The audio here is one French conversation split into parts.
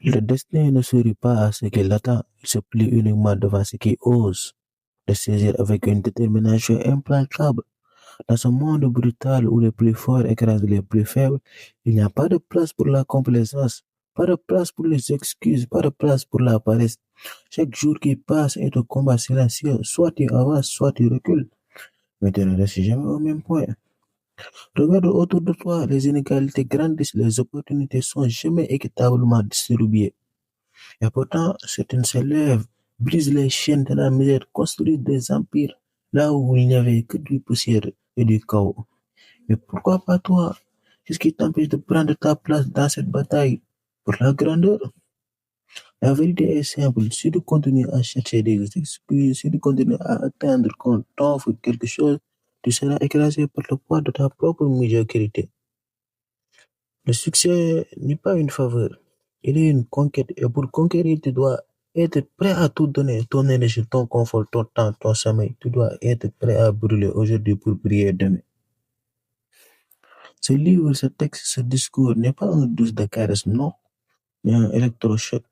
Le destin ne sourit pas à ce qu'il attend, il se plie uniquement devant ce qui ose le saisir avec une détermination implacable. Dans ce monde brutal où les plus forts écrasent les plus faibles, il n'y a pas de place pour la complaisance, pas de place pour les excuses, pas de place pour la paresse. Chaque jour qui passe est un combat silencieux. Soit tu avances, soit tu recules, mais tu ne restes jamais au même point. Regarde autour de toi, les inégalités grandissent, les opportunités sont jamais équitablement distribuées. Et pourtant, certaines se lèvent, brisent les chaînes de la misère, construisent des empires là où il n'y avait que du poussière et du chaos. Mais pourquoi pas toi? Qu'est-ce qui t'empêche de prendre ta place dans cette bataille pour la grandeur? La vérité est simple. Si tu continues à chercher des excuses, si tu continues à attendre qu'on t'offre quelque chose, tu seras écrasé par le poids de ta propre médiocrité. Le succès n'est pas une faveur, il est une conquête. Et pour conquérir, tu dois être prêt à tout donner, ton énergie, ton confort, ton temps, ton sommeil. Tu dois être prêt à brûler aujourd'hui pour briller demain. Ce livre, ce texte, ce discours n'est pas un douce de caresse, non, mais un électrochoc.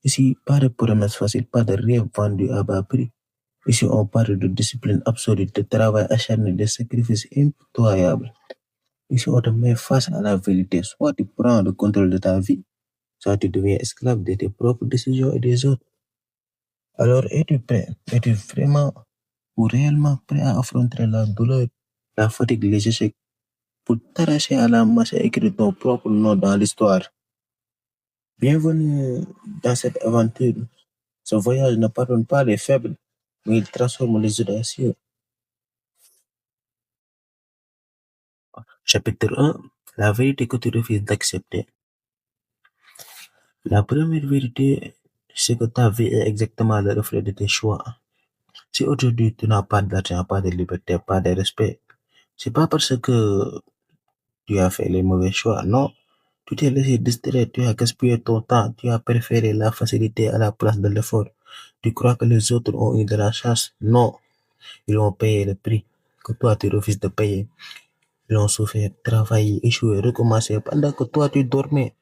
Ici, pas de promesses faciles, pas de rêve vendu à bas prix. Ici, on parle de discipline absolue, de travail acharné, de sacrifices impitoyables. Ici, on te met face à la vérité. Soit tu prends le contrôle de ta vie, soit tu deviens esclave de tes propres décisions et des autres. Alors, es-tu prêt? Es-tu vraiment ou réellement prêt à affronter la douleur, la fatigue, les échecs pour t'arracher à la masse et écrire ton propre nom dans l'histoire? Bienvenue dans cette aventure. Ce voyage ne pardonne pas les faibles, mais il transforme les audacieux. Chapitre 1. La vérité que tu refuses d'accepter. La première vérité, c'est que ta vie est exactement le reflet de tes choix. Si aujourd'hui tu n'as pas d'argent, pas de liberté, pas de respect, c'est pas parce que tu as fait les mauvais choix, non. Tu t'es laissé distraire, tu as gaspillé ton temps, tu as préféré la facilité à la place de l'effort. Tu crois que les autres ont eu de la chance? Non. Ils ont payé le prix que toi tu refuses de payer. Ils ont souffert, travaillé, échoué, recommencé pendant que toi tu dormais.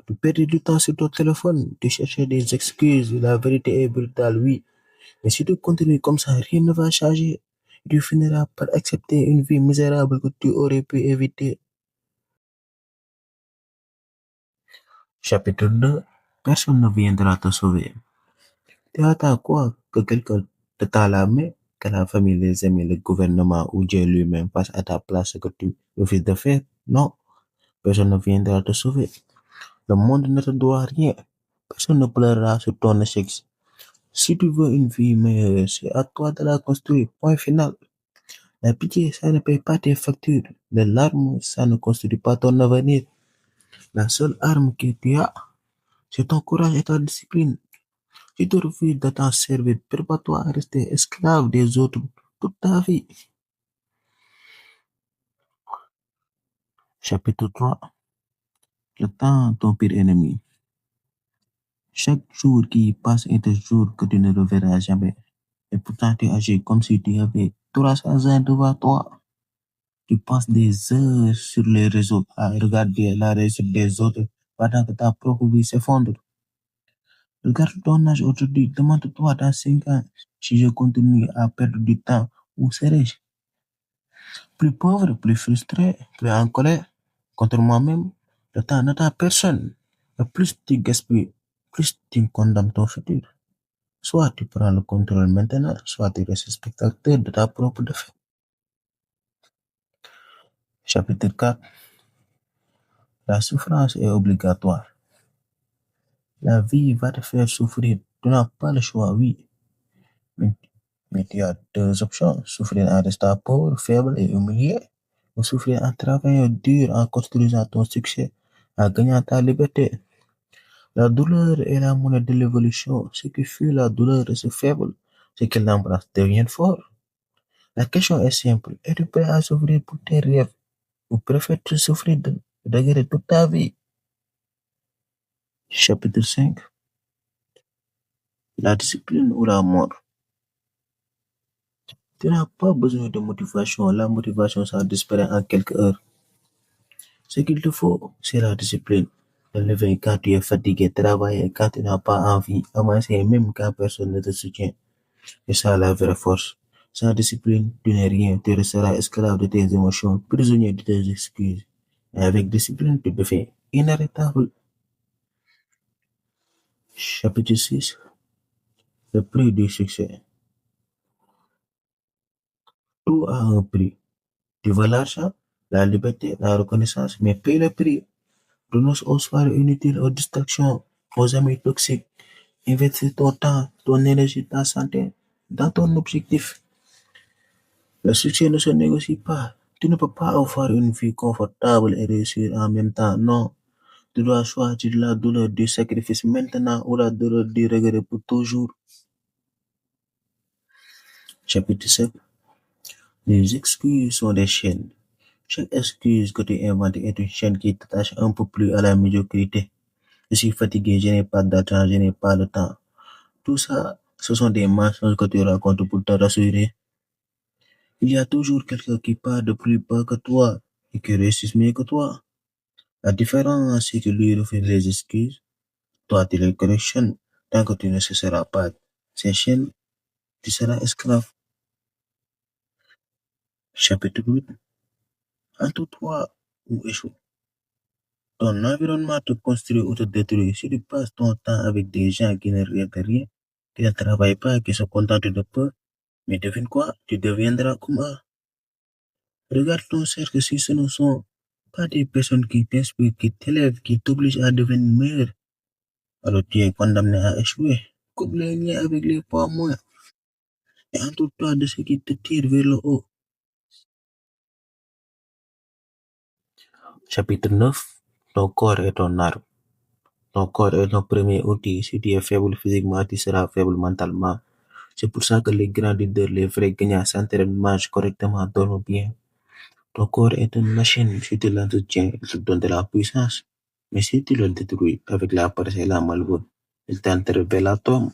Tu perdais du temps sur ton téléphone, tu cherchais des excuses, la vérité est brutale, oui. Mais si tu continues comme ça, rien ne va changer. Tu finiras par accepter une vie misérable que tu aurais pu éviter. Chapitre 2. Personne ne viendra te sauver. Tu attends quoi? Que quelqu'un te tend la main? Que la famille, les amis, le gouvernement ou Dieu lui-même passe à ta place ce que tu refuses de faire? Non. Personne ne viendra te sauver. Le monde ne te doit rien. Personne ne pleurera sur ton échec. Si tu veux une vie meilleure, c'est à toi de la construire. Point final. La pitié, ça ne paye pas tes factures. Les larmes, ça ne construit pas ton avenir. La seule arme que tu as, c'est ton courage et ta discipline. Si tu refuses de t'en servir, prépare-toi à rester esclave des autres toute ta vie. Chapitre 3. Le temps, ton pire ennemi. Chaque jour qui passe est un jour que tu ne reverras jamais. Et pourtant, tu agis comme si tu avais 300 ans devant toi. Tu passes des heures sur les réseaux à regarder la réussite des autres pendant que ta propre vie s'effondre. Regarde ton âge aujourd'hui, demande-toi dans 5 ans si je continue à perdre du temps ou serais-je plus pauvre, plus frustré, plus en colère contre moi-même. Le temps n'attend personne. Et plus tu gaspilles, plus tu condamnes ton futur. Soit tu prends le contrôle maintenant, soit tu restes spectateur de ta propre défaite. Chapitre 4. La souffrance est obligatoire. La vie va te faire souffrir. Tu n'as pas le choix, oui. Mais, mais tu as deux options. Souffrir en restant pauvre, faible et humilié. Ou souffrir en travaillant dur, en construisant ton succès, en gagnant ta liberté. La douleur est la monnaie de l'évolution. Ceux qui fuient la douleur restent faibles. Ceux qui l'embrassent deviennent forts. La question est simple. Es-tu prêt à souffrir pour tes rêves ou préfères-tu souffrir de regretter toute ta vie? Chapitre 5. La discipline ou la mort. Tu n'as pas besoin de motivation. La motivation, ça disparaît en quelques heures. Ce qu'il te faut, c'est la discipline. Te lever quand tu es fatigué, travailler quand tu n'as pas envie, avancer même quand personne ne te soutient. C'est ça la vraie force. Sans discipline, tu n'es rien, tu resteras esclave de tes émotions, prisonnier de tes excuses. Et avec discipline, tu deviens inarrêtable. Chapitre 6. Le prix du succès. Tout a un prix. Tu veux l'argent, la liberté, la reconnaissance, mais paye le prix. Renonce aux soirées inutiles, aux distractions, aux amis toxiques. Investis ton temps, ton énergie, ta santé dans ton objectif. Le succès ne se négocie pas. Tu ne peux pas avoir une vie confortable et réussir en même temps. Non, tu dois choisir la douleur du sacrifice maintenant ou la douleur du regret pour toujours. Chapitre 7. Les excuses sont des chaînes. Chaque excuse que tu inventes est une chaîne qui t'attache un peu plus à la médiocrité. Je suis fatigué, je n'ai pas d'argent, je n'ai pas le temps. Tout ça, ce sont des mensonges que tu racontes pour te rassurer. Il y a toujours quelqu'un qui part de plus bas que toi et qui réussit mieux que toi. La différence, c'est que lui refuse les excuses. Toi, tu les collectionnes. Tant que tu ne cesseras pas ces chaînes, tu seras esclave. Chapitre 8. Entre-toi ou échoue. Ton environnement te construit ou te détruit. Si tu passes ton temps avec des gens qui ne regardent rien, qui ne travaillent pas, qui se contentent de peu, mais devine quoi? Tu deviendras comme eux. Regarde ton cercle si ce ne sont pas des personnes qui t'inspirent, qui t'élèvent, qui t'obligent à devenir meilleur. Alors tu es condamné à échouer. Coupe les liens avec les poids moins et entoure-toi de ce qui te tire vers le haut. Chapitre 9. Ton corps est ton arme. Ton corps est ton premier outil. Si tu es faible physiquement, tu seras faible mentalement. C'est pour ça que les grands leaders, les vrais gagnants s'entraînent, mangent correctement, dorment bien. Ton corps est une machine. Si tu l'entretiens, il te donne de la puissance. Mais si tu le détruis avec la paresse et la malbouffe, il t'enterre vers la tombe.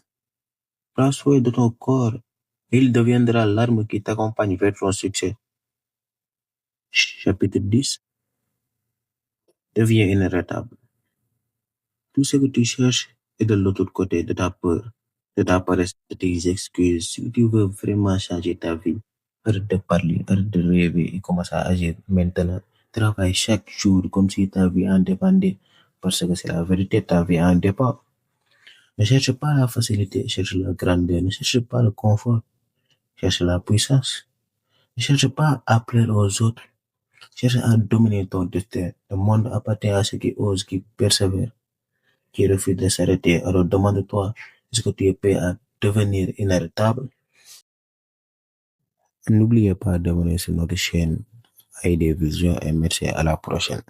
Prends soin de ton corps. Il deviendra l'arme qui t'accompagne vers ton succès. Chapitre 10. Deviens inarrêtable. Tout ce que tu cherches est de l'autre côté de ta peur, de ta paresse, de tes excuses. Si tu veux vraiment changer ta vie, arrête de parler, arrête de rêver et commence à agir maintenant. Travaille chaque jour comme si ta vie en dépendait. Parce que c'est la vérité, ta vie en dépend. Ne cherche pas la facilité, cherche la grandeur. Ne cherche pas le confort, cherche la puissance. Ne cherche pas à plaire aux autres, cherche à dominer ton destin. Le monde appartient à ceux qui osent, qui persévèrent, qui refuse de s'arrêter. Alors demande-toi, est-ce que tu es prêt à devenir inarrêtable? N'oubliez pas d'abonner sur notre chaîne ID Vision et merci à la prochaine.